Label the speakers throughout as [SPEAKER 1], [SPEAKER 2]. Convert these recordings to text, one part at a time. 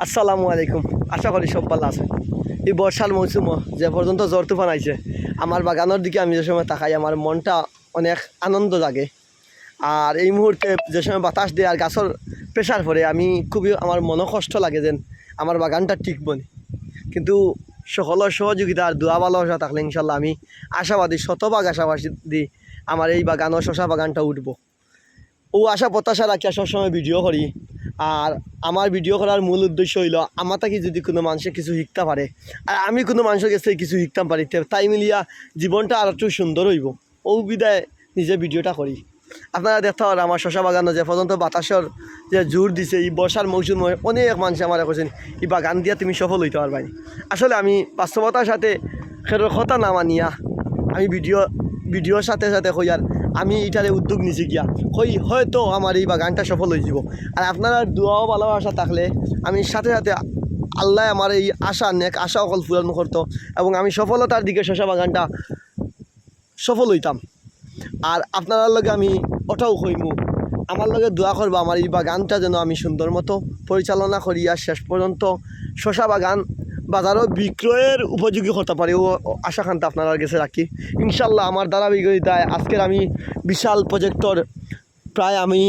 [SPEAKER 1] আসসালামু আলাইকুম। আশা করি সব ভালো আছে। এই বর্ষার মৌসুম যে পর্যন্ত জ্বর তুফান আইছে, আমার বাগানের দিকে আমি যে সময় তাকাই আমার মনটা অনেক আনন্দ লাগে। আর এই মুহূর্তে যে সময় বাতাস দেয় আর গাছের প্রেশার পড়ে আমি খুবই আমার মনও কষ্ট লাগে যেন আমার বাগানটা ঠিক বনে। কিন্তু সকলের সহযোগিতা আর দোয়া ভালোবাসা থাকলে ইনশাল্লাহ আমি আশাবাদী, শতভাগ আশাবাদী আমার এই বাগান ও শশা বাগানটা উঠবো। ও আশা প্রত্যাশা রাখিয়া সবসময় ভিডিও করি। আর আমার ভিডিও করার মূল উদ্দেশ্য হইল আমার তাকে যদি কোনো মানুষে কিছু শিখতে পারে আর আমি কোনো মানুষের কাছে কিছু শিখতাম পারি, তাই মিলিয়া জীবনটা আর একটু সুন্দর হইব। ও বিদায় নিজে ভিডিওটা করি। আপনারা দেখতে পারেন আমার শশা বাগানো যে পর্যন্ত বাতাসের যে জোর দিছে এই বর্ষার মৌসুমে অনেক মানুষ আমার করছেন এই বাগান দিয়া তুমি সফল হইতে পারবাই। আসলে আমি বাস্তবতার সাথে কথা না মানিয়া আমি ভিডিওর সাথে সাথে কই আর আমি এটারে উদ্যোগ নিছি গিয়া হয়তো আমার এই বাগানটা সফল হয়ে যাব। আর আপনারা দোয়াও ভালোবাসা থাকলে আমি সাথে সাথে আল্লাহ আমার এই আশা অকল পূরণ করতো এবং আমি সফলতার দিকে শশা বাগানটা সফল হইতাম। আর আপনার লগে আমি ওটাও কইমু আমার লগে দোয়া করবো আমার এই বাগানটা যেন আমি সুন্দর মতো পরিচালনা করি আর শেষ পর্যন্ত শশা বাগান বাজারও বিক্রয়ের উপযোগী করতে পারি। ও আশাকাঙ্ক্ষা আপনার কাছে রাখি। ইনশাল্লাহ আমার ধারাবাহিকতায় আজকের আমি বিশাল প্রজেক্টর প্রায় আমি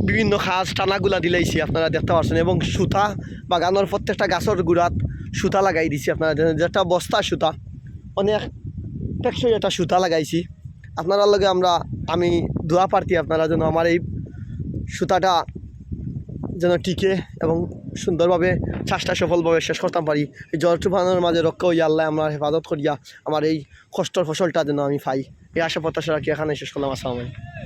[SPEAKER 1] বিভিন্ন খাস টানাগুলা দিলাইছি আপনারা দেখতে পাচ্ছেন এবং সুতা বাগানোর প্রত্যেকটা গাছের গুড়াত সুতা লাগাই দিছি। আপনারা যেটা বস্তা সুতা অনেক টেকসই একটা সুতা লাগাইছি। আপনারা লগে আমি দোয়া প্রার্থী আপনারা যেন আমার এই সুতাটা যেন টিকে এবং সুন্দরভাবে চাষটা সফলভাবে শেষ করতে পারি। এই জ্বর তুফানের মাঝে রক্ষা হইয়া আল্লাহ আমরা হেফাজত করিয়া আমার এই কষ্টর ফসলটা যেন আমি পাই, এই আশা প্রত্যাশা রাখি এখানে শেষ করলাম। আসসালামু আলাইকুম।